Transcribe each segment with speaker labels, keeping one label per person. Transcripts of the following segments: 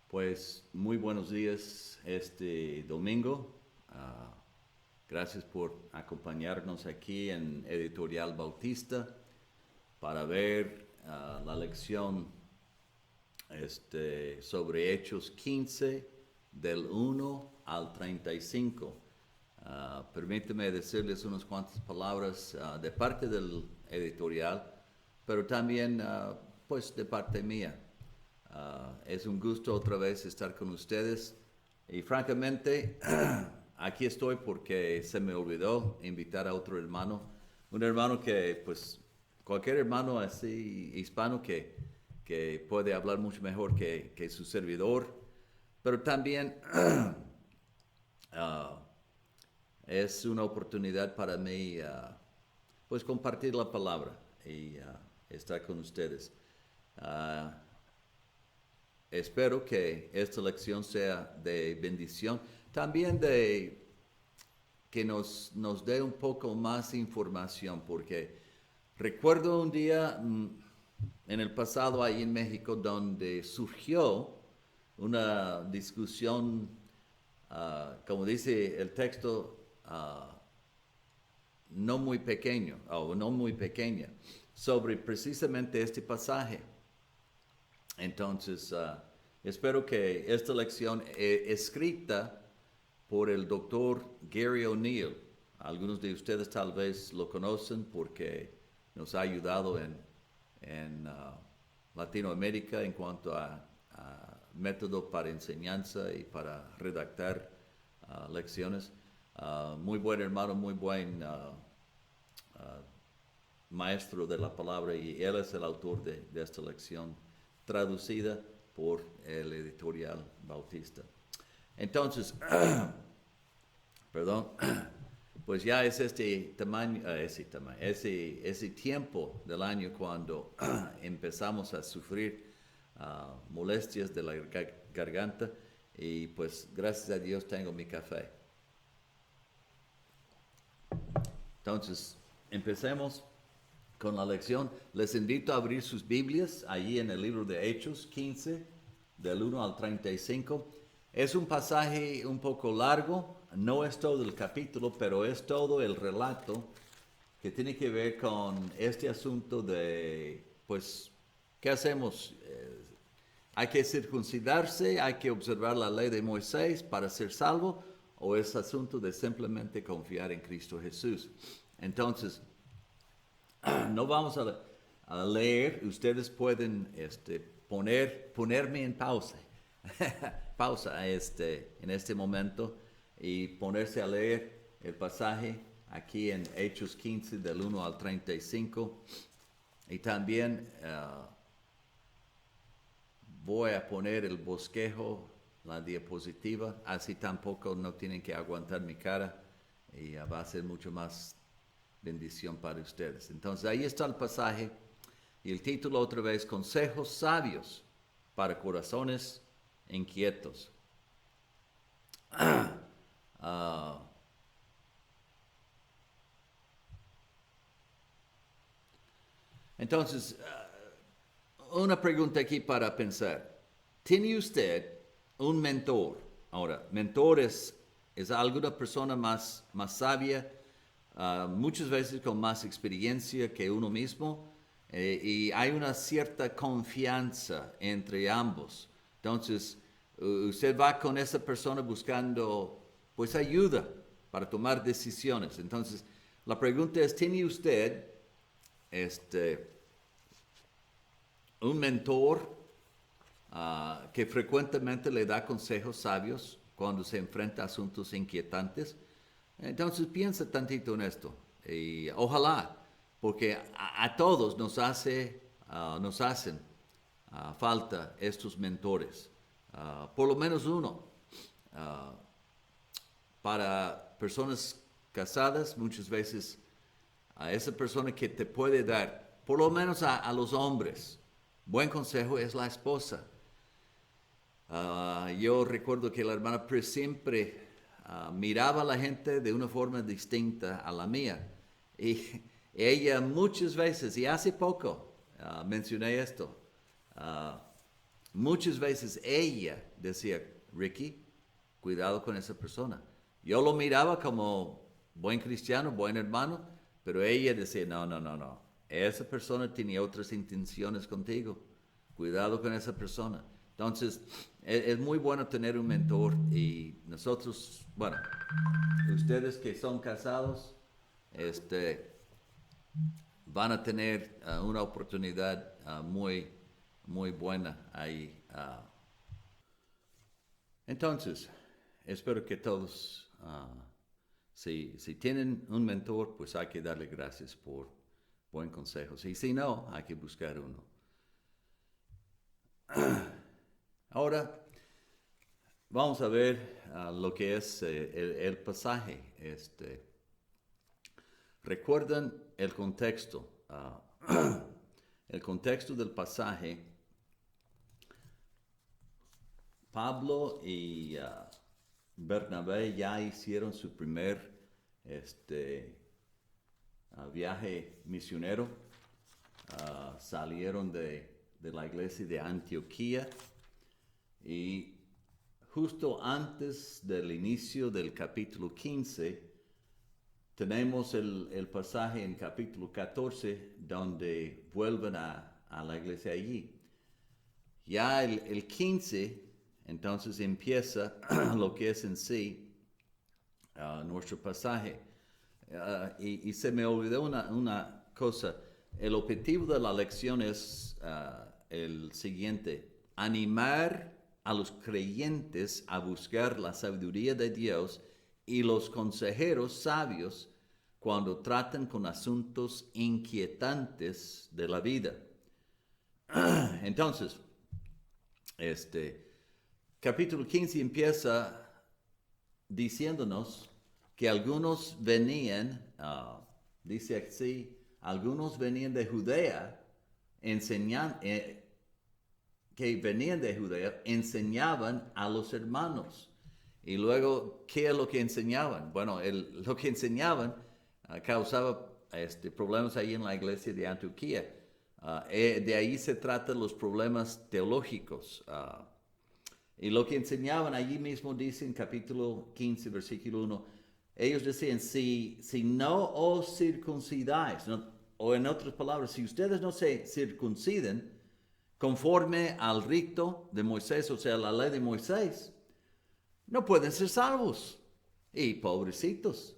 Speaker 1: Pues muy buenos días este domingo. Ah, Gracias por acompañarnos aquí en Editorial Bautista para ver la lección sobre Hechos 15 del 1 al 35. Permíteme decirles unas cuantas palabras de parte del editorial, pero también pues de parte mía. Es un gusto otra vez estar con ustedes y francamente aquí estoy porque se me olvidó invitar a otro hermano, un hermano que pues cualquier hermano así hispano que puede hablar mucho mejor que su servidor, pero también uh, es una oportunidad para mí pues compartir la palabra y estar con ustedes. Uh, Espero que esta lección sea de bendición, también de que nos dé un poco más información, porque recuerdo un día en el pasado ahí en México donde surgió una discusión, como dice el texto, no muy pequeño o no muy pequeña, sobre precisamente este pasaje. Entonces, espero que esta lección escrita por el doctor Gary O'Neill, algunos de ustedes tal vez lo conocen porque nos ha ayudado en Latinoamérica en cuanto a método para enseñanza y para redactar lecciones. Muy buen hermano, muy buen maestro de la palabra, y él es el autor de esta lección traducida por el editorial Bautista. Entonces, perdón, pues ya es ese tiempo del año cuando empezamos a sufrir molestias de la garganta, y pues gracias a Dios tengo mi café. Entonces, empecemos con la lección. Les invito a abrir sus Biblias allí en el libro de Hechos 15, del 1 al 35. Es un pasaje un poco largo, no es todo el capítulo, pero es todo el relato que tiene que ver con este asunto de, pues, ¿qué hacemos? ¿Hay que circuncidarse? ¿Hay que observar la ley de Moisés para ser salvo? ¿O es asunto de simplemente confiar en Cristo Jesús? Entonces, no vamos a leer. Ustedes pueden ponerme en pausa en este momento, y ponerse a leer el pasaje aquí en Hechos 15 del 1 al 35. Y también voy a poner el bosquejo, la diapositiva, así tampoco no tienen que aguantar mi cara, y va a ser mucho más bendición para ustedes. Entonces ahí está el pasaje, y el título otra vez: Consejos sabios para corazones inquietos. Uh, entonces, una pregunta aquí para pensar. ¿Tiene usted un mentor? Ahora, mentor es alguna persona más sabia, muchas veces con más experiencia que uno mismo, y hay una cierta confianza entre ambos. Entonces, usted va con esa persona buscando pues ayuda para tomar decisiones. Entonces, la pregunta es: ¿tiene usted este, un mentor que frecuentemente le da consejos sabios cuando se enfrenta a asuntos inquietantes? Entonces piensa tantito en esto, y ojalá, porque a todos nos hacen falta estos mentores, por lo menos uno. Uh, para personas casadas, muchas veces a esa persona que te puede dar, por lo menos a los hombres, buen consejo es la esposa. Yo recuerdo que la hermana Pris siempre miraba a la gente de una forma distinta a la mía. Y ella muchas veces, y hace poco mencioné esto, muchas veces ella decía, Ricky, cuidado con esa persona. Yo lo miraba como buen cristiano, buen hermano, pero ella decía, no, no, no, no. Esa persona tenía otras intenciones contigo. Cuidado con esa persona. Entonces, es muy bueno tener un mentor y nosotros, bueno, ustedes que son casados, van a tener una oportunidad muy, muy buena ahí. Entonces, espero que todos, si tienen un mentor, pues hay que darle gracias por buen consejo. Y si no, hay que buscar uno. Ahora, vamos a ver lo que es el pasaje. Recuerdan el contexto. El contexto del pasaje. Pablo y Bernabé ya hicieron su primer viaje misionero. Salieron de la iglesia de Antioquía y justo antes del inicio del capítulo 15 tenemos el pasaje en capítulo 14 donde vuelven a la iglesia allí. Ya el 15 entonces empieza lo que es en sí nuestro pasaje. Y se me olvidó una cosa. El objetivo de la lección es el siguiente: animar a los creyentes a buscar la sabiduría de Dios y los consejeros sabios cuando tratan con asuntos inquietantes de la vida. Entonces, capítulo 15 empieza diciéndonos que algunos venían, dice así, algunos venían de Judea, que venían de Judea, enseñaban a los hermanos. Y luego, ¿qué es lo que enseñaban? Bueno, lo que enseñaban causaba problemas ahí en la iglesia de Antioquía. De ahí se tratan los problemas teológicos. Y lo que enseñaban allí mismo dice en capítulo 15, versículo 1, ellos decían, si no os circuncidáis, o en otras palabras, si ustedes no se circunciden conforme al rito de Moisés, o sea, la ley de Moisés, no pueden ser salvos. Y pobrecitos,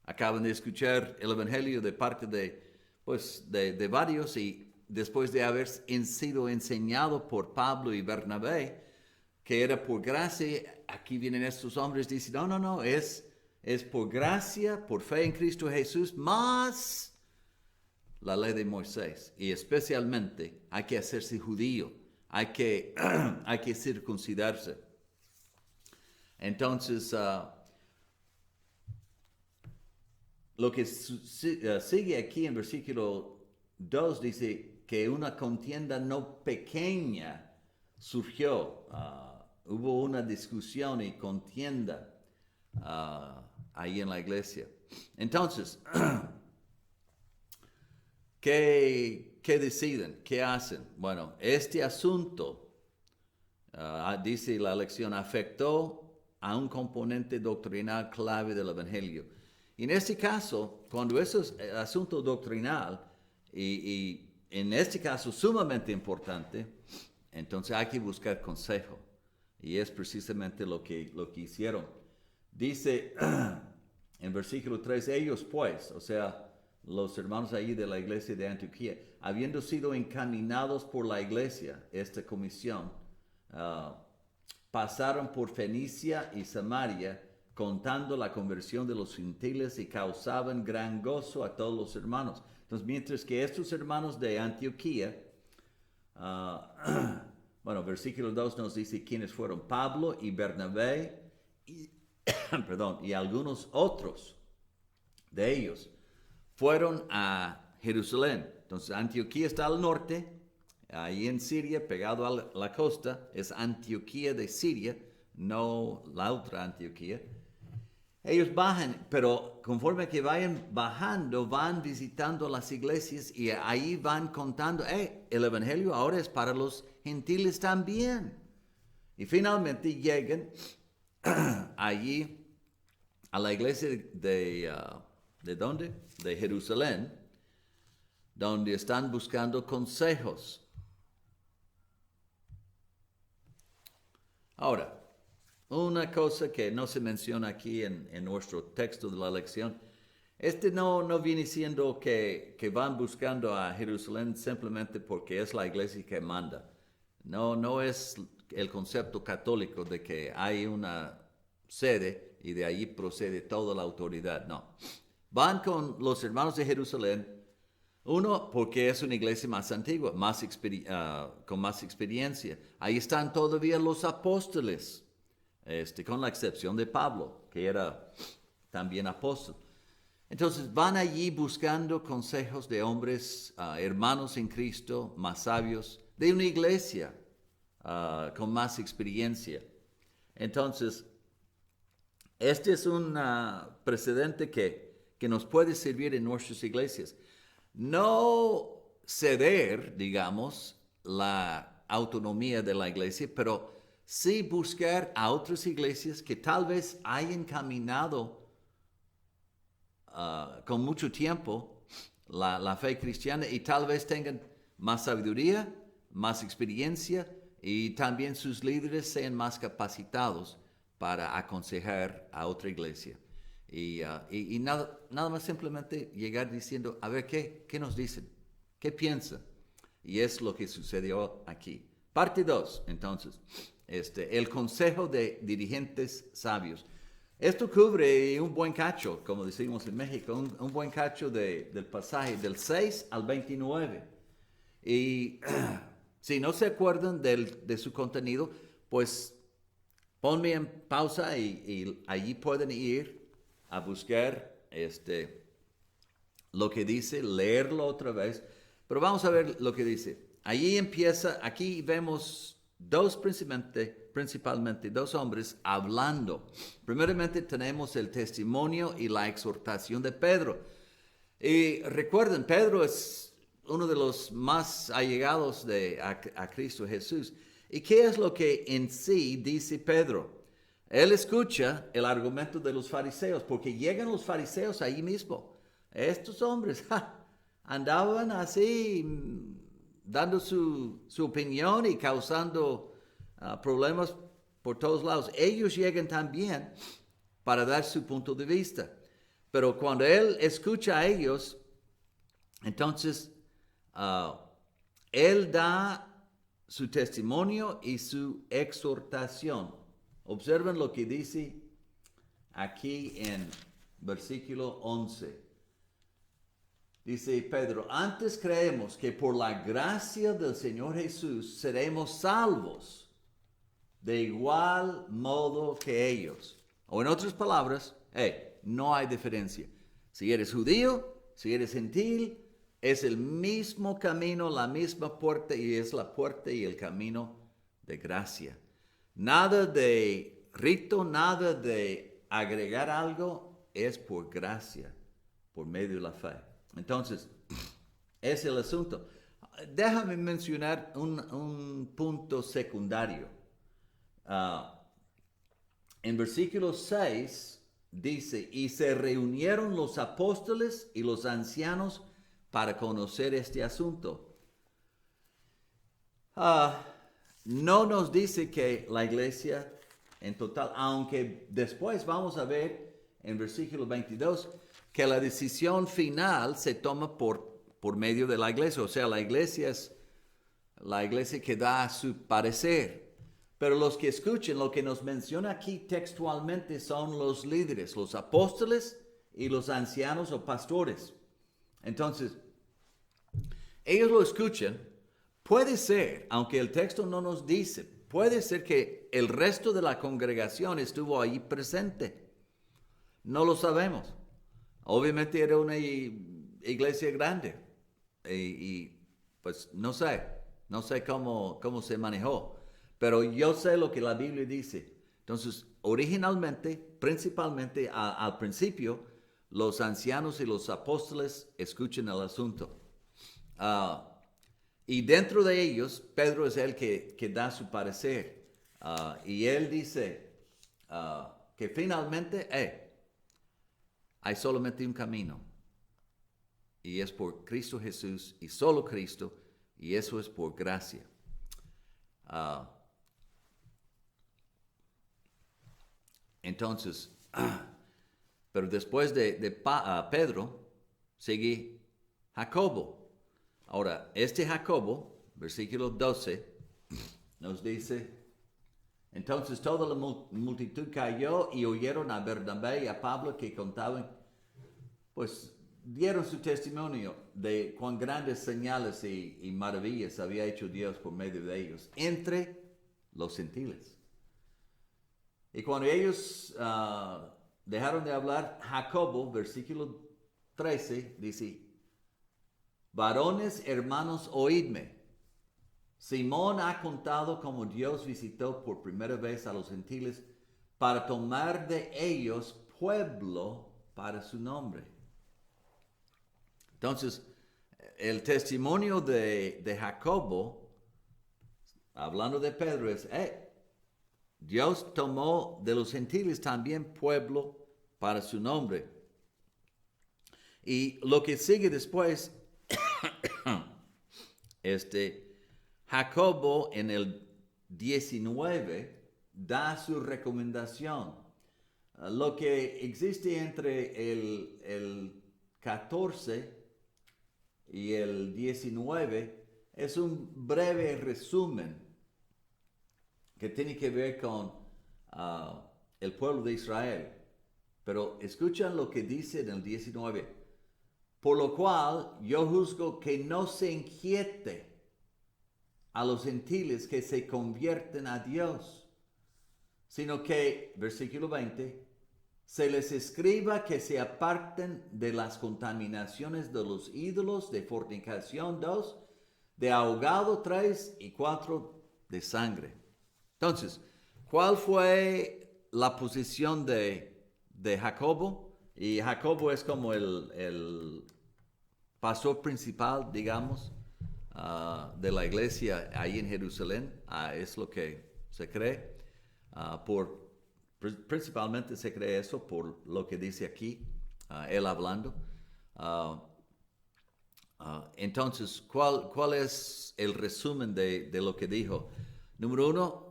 Speaker 1: acaban de escuchar el evangelio de parte de varios, y después de haber sido enseñado por Pablo y Bernabé, que era por gracia, aquí vienen estos hombres y dicen, no, es por gracia, por fe en Cristo Jesús, más la ley de Moisés. Y especialmente hay que hacerse judío, hay que circuncidarse. Entonces, lo que sigue aquí en versículo 2 dice que una contienda no pequeña surgió. Hubo una discusión y contienda ahí en la iglesia. Entonces, ¿qué deciden? ¿Qué hacen? Bueno, este asunto, dice la lección, afectó a un componente doctrinal clave del Evangelio. Y en este caso, cuando eso es asunto doctrinal, y en este caso sumamente importante, entonces hay que buscar consejo. Y es precisamente lo que hicieron. Dice en versículo 3, ellos pues, o sea, los hermanos ahí de la iglesia de Antioquía, habiendo sido encaminados por la iglesia, esta comisión, pasaron por Fenicia y Samaria, contando la conversión de los gentiles y causaban gran gozo a todos los hermanos. Entonces, mientras que estos hermanos de Antioquía, bueno, versículo 2 nos dice quiénes fueron: Pablo y Bernabé y algunos otros de ellos fueron a Jerusalén. Entonces, Antioquía está al norte, ahí en Siria, pegado a la costa, es Antioquía de Siria, no la otra Antioquía. Ellos bajan, pero conforme que vayan bajando, van visitando las iglesias y ahí van contando, el evangelio ahora es para los gentiles también. Y finalmente llegan allí a la iglesia ¿de dónde? De Jerusalén, donde están buscando consejos. Ahora, una cosa que no se menciona aquí en nuestro texto de la lección, no viene siendo que van buscando a Jerusalén simplemente porque es la iglesia que manda. No es el concepto católico de que hay una sede y de ahí procede toda la autoridad, no. Van con los hermanos de Jerusalén, uno, porque es una iglesia más antigua, con más experiencia. Ahí están todavía los apóstoles, con la excepción de Pablo, que era también apóstol. Entonces van allí buscando consejos de hombres, hermanos en Cristo, más sabios, de una iglesia con más experiencia. Entonces, este es un precedente que nos puede servir en nuestras iglesias. No ceder, digamos, la autonomía de la iglesia, pero sí buscar a otras iglesias que tal vez hayan caminado con mucho tiempo la fe cristiana y tal vez tengan más sabiduría, más experiencia y también sus líderes sean más capacitados para aconsejar a otra iglesia. Y nada más simplemente llegar diciendo, a ver, ¿qué nos dicen? ¿Qué piensan? Y es lo que sucedió aquí. Parte 2, entonces, el consejo de dirigentes sabios. Esto cubre un buen cacho, como decimos en México, un buen cacho del pasaje del 6 al 29. Y si no se acuerdan de su contenido, pues ponme en pausa y allí pueden ir a buscar lo que dice, leerlo otra vez. Pero vamos a ver lo que dice. Allí empieza, aquí vemos principalmente dos hombres hablando. Primeramente tenemos el testimonio y la exhortación de Pedro. Y recuerden, Pedro es uno de los más allegados a Cristo Jesús. ¿Y qué es lo que en sí dice Pedro? Él escucha el argumento de los fariseos, porque llegan los fariseos ahí mismo. Estos hombres andaban así, dando su opinión y causando problemas por todos lados. Ellos llegan también para dar su punto de vista. Pero cuando él escucha a ellos, entonces él da su testimonio y su exhortación. Observen lo que dice aquí en versículo 11. Dice Pedro, antes creemos que por la gracia del Señor Jesús seremos salvos de igual modo que ellos. O en otras palabras, no hay diferencia. Si eres judío, si eres gentil, es el mismo camino, la misma puerta y es la puerta y el camino de gracia. Nada de rito, nada de agregar algo, es por gracia, por medio de la fe. Entonces, es el asunto. Déjame mencionar un punto secundario. En versículo 6 dice, y se reunieron los apóstoles y los ancianos para conocer este asunto. No nos dice que la iglesia en total, aunque después vamos a ver en versículo 22 que la decisión final se toma por medio de la iglesia. O sea, la iglesia es la iglesia que da su parecer. Pero los que escuchen lo que nos menciona aquí textualmente son los líderes, los apóstoles y los ancianos o pastores. Entonces, ellos lo escuchan. Puede ser, aunque el texto no nos dice, puede ser que el resto de la congregación estuvo ahí presente. No lo sabemos. Obviamente era una iglesia grande y pues no sé cómo se manejó, pero yo sé lo que la Biblia dice. Entonces, originalmente, principalmente al principio, los ancianos y los apóstoles escuchan el asunto. Ah, y dentro de ellos, Pedro es el que da su parecer. Y él dice que finalmente hay solamente un camino. Y es por Cristo Jesús y solo Cristo. Y eso es por gracia. Entonces, pero después de Pedro, sigue Jacobo. Ahora, este Jacobo, versículo 12, nos dice, entonces toda la multitud cayó y oyeron a Bernabé y a Pablo que contaban, pues dieron su testimonio de cuán grandes señales y maravillas había hecho Dios por medio de ellos entre los gentiles. Y cuando ellos dejaron de hablar, Jacobo, versículo 13, dice, varones hermanos, oídme. Simón ha contado cómo Dios visitó por primera vez a los gentiles para tomar de ellos pueblo para su nombre. Entonces, el testimonio de Jacobo, hablando de Pedro, es, Dios tomó de los gentiles también pueblo para su nombre. Y lo que sigue después, Jacobo en el 19 da su recomendación. Lo que existe entre el 14 y el 19 es un breve resumen que tiene que ver con el pueblo de Israel. Pero escuchan lo que dice en el 19. Por lo cual yo juzgo que no se inquiete a los gentiles que se convierten a Dios, sino que, versículo 20, se les escriba que se aparten de las contaminaciones de los ídolos, de fornicación 2, de ahogado 3 y 4, de sangre. Entonces, ¿cuál fue la posición de Jacobo? Y Jacobo es como el pastor principal, digamos, de la iglesia ahí en Jerusalén. Es lo que se cree. Principalmente se cree eso por lo que dice aquí, él hablando. Entonces, ¿cuál es el resumen de lo que dijo? Número 1,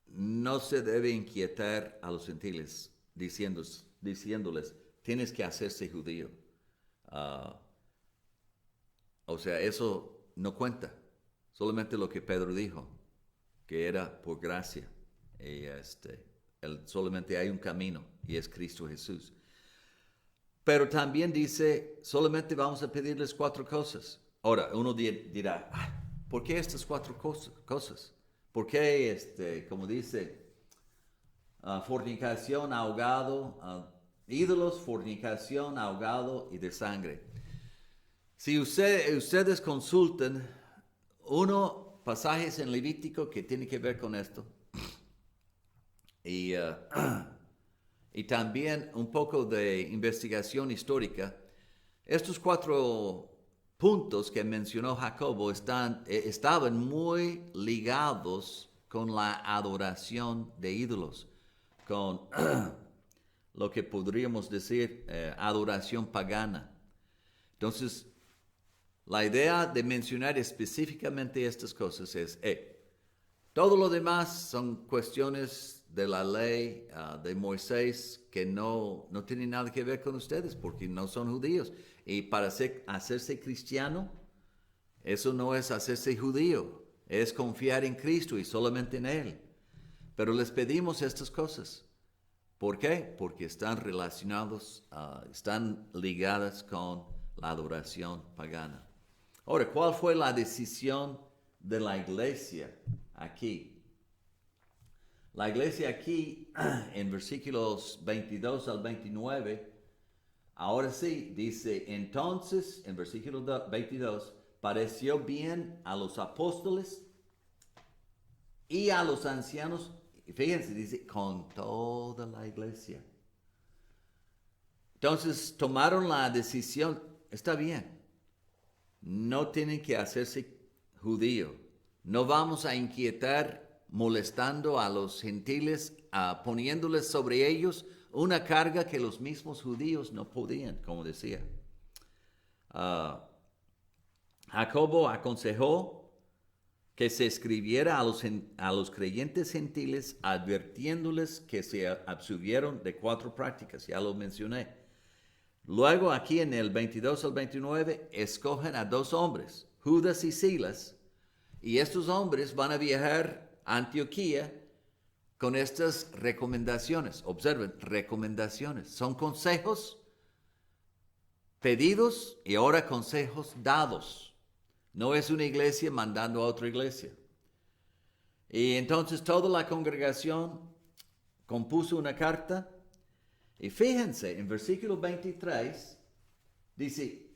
Speaker 1: no se debe inquietar a los gentiles diciéndoles, tienes que hacerse judío. O sea, eso no cuenta. Solamente lo que Pedro dijo, que era por gracia. Y solamente hay un camino y es Cristo Jesús. Pero también dice, solamente vamos a pedirles 4 cosas. Ahora, uno dirá, ¿por qué estas 4 cosas? ¿Por qué, como dice, fornicación, ahogado, ídolos, fornicación, ahogado y de sangre? Si ustedes consultan pasajes en Levítico que tiene que ver con esto, y también un poco de investigación histórica, estos 4 puntos que mencionó Jacobo estaban muy ligados con la adoración de ídolos, con lo que podríamos decir adoración pagana. Entonces, la idea de mencionar específicamente estas cosas es, todo lo demás son cuestiones de la ley de Moisés que no tienen nada que ver con ustedes porque no son judíos. Y para hacerse cristiano, eso no es hacerse judío, es confiar en Cristo y solamente en Él. Pero les pedimos estas cosas. ¿Por qué? Porque están relacionados, están ligadas con la adoración pagana. Ahora, ¿cuál fue la decisión de la iglesia aquí? La iglesia aquí, en versículos 22 al 29, ahora sí, dice, entonces, en versículo 22, pareció bien a los apóstoles y a los ancianos Y fíjense, dice, con toda la iglesia. Entonces tomaron la decisión, está bien, no tienen que hacerse judío. No vamos a inquietar molestando a los gentiles, poniéndoles sobre ellos una carga que los mismos judíos no podían, como decía. Jacobo aconsejó que se escribiera a los creyentes gentiles advirtiéndoles que se abstuvieron de 4 prácticas, ya lo mencioné. Luego aquí en el 22 al 29 escogen a 2 hombres, Judas y Silas, y estos hombres van a viajar a Antioquía con estas recomendaciones. Observen, recomendaciones. Son consejos pedidos y ahora consejos dados. No es una iglesia mandando a otra iglesia. Y entonces toda la congregación compuso una carta. Y fíjense, en versículo 23 dice,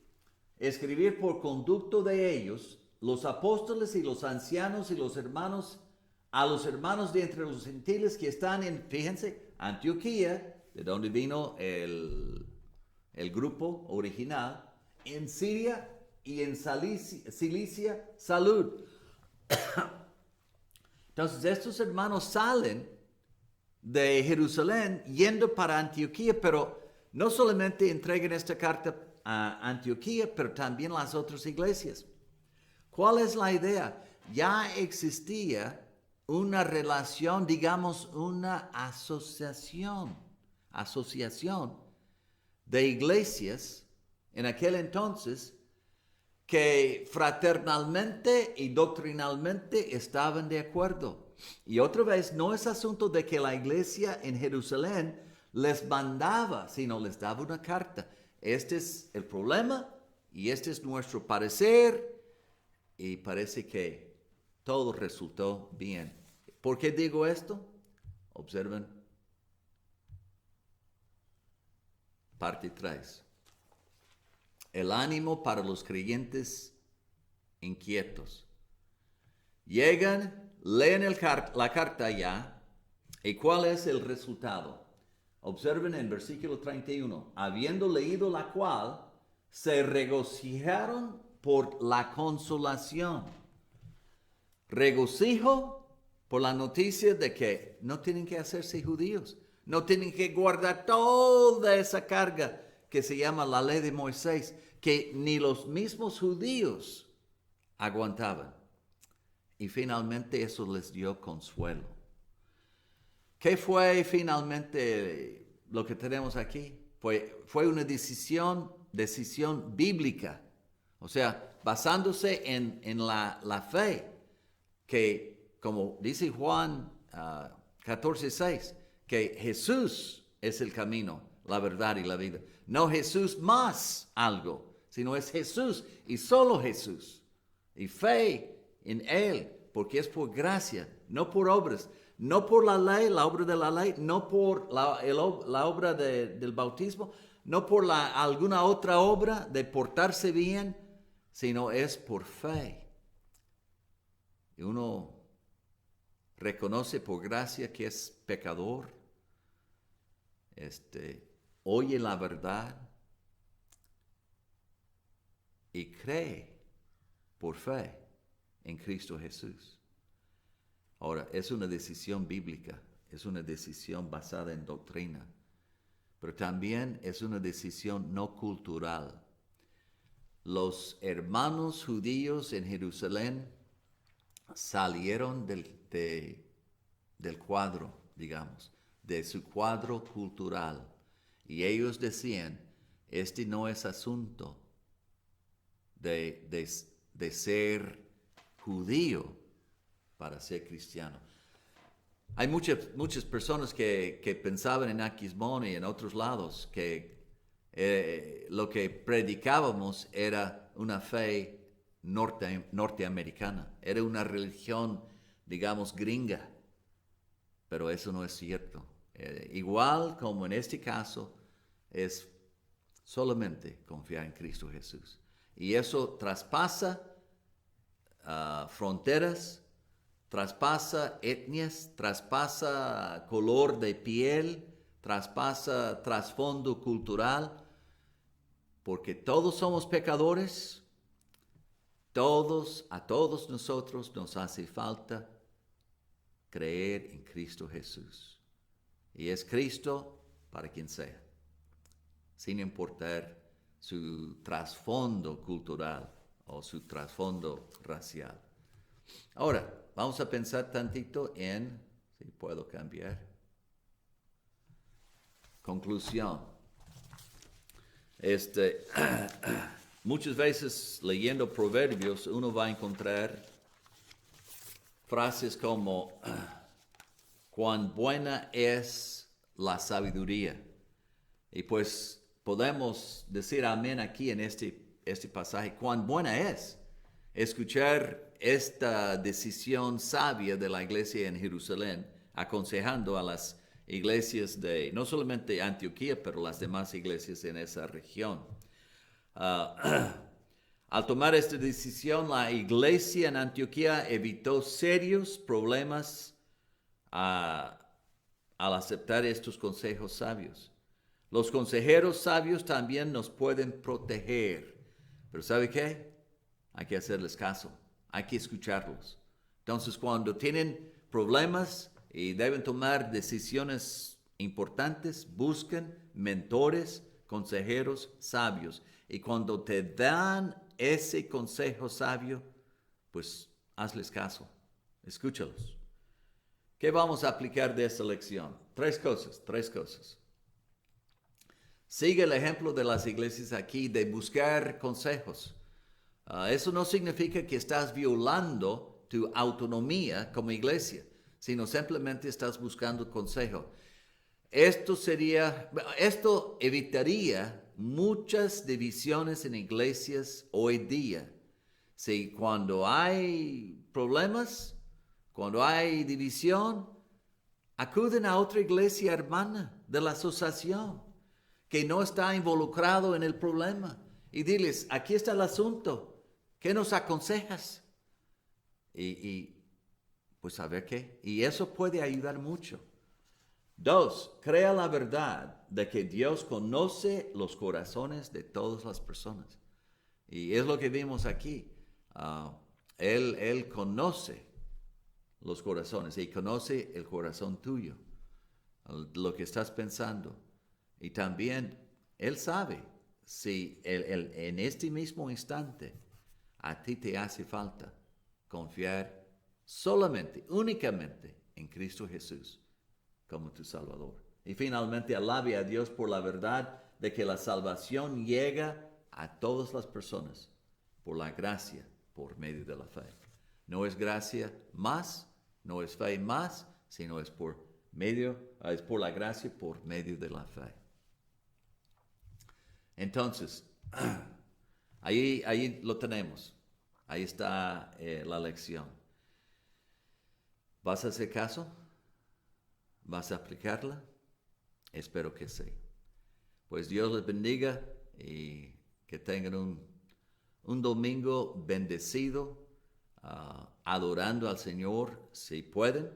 Speaker 1: escribir por conducto de ellos, los apóstoles y los ancianos y los hermanos, a los hermanos de entre los gentiles que están en, fíjense, Antioquía, de donde vino el grupo original, en Siria y en Cilicia, salud. Entonces estos hermanos salen de Jerusalén yendo para Antioquía, pero no solamente entregan esta carta a Antioquía, pero también las otras iglesias. ¿Cuál es la idea? Ya existía una relación, digamos, una asociación de iglesias en aquel entonces que fraternalmente y doctrinalmente estaban de acuerdo. Y otra vez, no es asunto de que la iglesia en Jerusalén les mandaba, sino les daba una carta. Este es el problema y este es nuestro parecer. Y parece que todo resultó bien. ¿Por qué digo esto? Observen. Parte 3. El ánimo para los creyentes inquietos. Llegan, leen la carta ya, ¿y cuál es el resultado? Observen en versículo 31. Habiendo leído la cual, se regocijaron por la consolación. Regocijo por la noticia de que no tienen que hacerse judíos, no tienen que guardar toda esa carga que se llama la ley de Moisés, que ni los mismos judíos aguantaban. Y finalmente eso les dio consuelo. ¿Qué fue finalmente lo que tenemos aquí? Fue una decisión bíblica. O sea, basándose en la fe, que como dice Juan 14:6, que Jesús es el camino, la verdad y la vida. No Jesús más algo, sino es Jesús y solo Jesús. Y fe en Él, porque es por gracia, no por obras, no por la ley, la obra de la ley, no por la obra del bautismo, no por alguna otra obra de portarse bien, sino es por fe. Y uno reconoce por gracia que es pecador, oye la verdad y cree por fe en Cristo Jesús. Ahora, es una decisión bíblica, es una decisión basada en doctrina, pero también es una decisión no cultural. Los hermanos judíos en Jerusalén salieron del cuadro, digamos, de su cuadro cultural. Y ellos decían, este no es asunto de ser judío para ser cristiano. Hay muchas personas que pensaban en Aquismón y en otros lados que lo que predicábamos era una fe norteamericana, era una religión, digamos, gringa, pero eso no es cierto. Igual como en este caso, es solamente confiar en Cristo Jesús. Y eso traspasa fronteras traspasa etnias, traspasa color de piel, traspasa trasfondo cultural, porque todos somos pecadores, a todos nosotros nos hace falta creer en Cristo Jesús. Y es Cristo para quien sea, sin importar su trasfondo cultural o su trasfondo racial. Ahora, vamos a pensar tantito en, si puedo cambiar, conclusión. Muchas veces leyendo proverbios uno va a encontrar frases como cuán buena es la sabiduría. Y pues podemos decir amén aquí en este pasaje, cuán buena es escuchar esta decisión sabia de la iglesia en Jerusalén, aconsejando a las iglesias de no solamente Antioquía, pero las demás iglesias en esa región. Al tomar esta decisión, la iglesia en Antioquía evitó serios problemas al aceptar estos consejos sabios. Los consejeros sabios también nos pueden proteger, pero ¿sabe qué? Hay que hacerles caso, hay que escucharlos. Entonces, cuando tienen problemas y deben tomar decisiones importantes, busquen mentores, consejeros sabios. Y cuando te dan ese consejo sabio, pues hazles caso, escúchalos. ¿Qué vamos a aplicar de esta lección? Tres cosas. Sigue el ejemplo de las iglesias aquí de buscar consejos. Eso no significa que estás violando tu autonomía como iglesia, sino simplemente estás buscando consejo. Esto evitaría muchas divisiones en iglesias hoy día. Si cuando hay problemas, cuando hay división, acuden a otra iglesia hermana de la asociación que no está involucrado en el problema y diles, aquí está el asunto, ¿qué nos aconsejas? Y pues a ver qué. Y eso puede ayudar mucho. 2, crea la verdad de que Dios conoce los corazones de todas las personas. Y es lo que vimos aquí. Él conoce los corazones y conoce el corazón tuyo, lo que estás pensando. Y también Él sabe si en este mismo instante a ti te hace falta confiar solamente, únicamente en Cristo Jesús como tu Salvador. Y finalmente alabe a Dios por la verdad de que la salvación llega a todas las personas por la gracia, por medio de la fe. No es gracia más, no es fe más, sino es por la gracia por medio de la fe. Entonces, ahí lo tenemos. Ahí está la lección. ¿Vas a hacer caso? ¿Vas a aplicarla? Espero que sí. Pues Dios les bendiga y que tengan un domingo bendecido, adorando al Señor si pueden,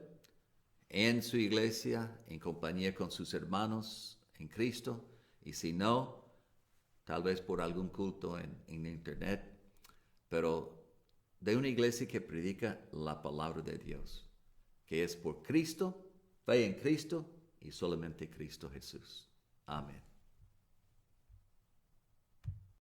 Speaker 1: en su iglesia, en compañía con sus hermanos en Cristo, y si no, tal vez por algún culto en internet, pero de una iglesia que predica la palabra de Dios, que es por Cristo, fe en Cristo y solamente Cristo Jesús. Amén.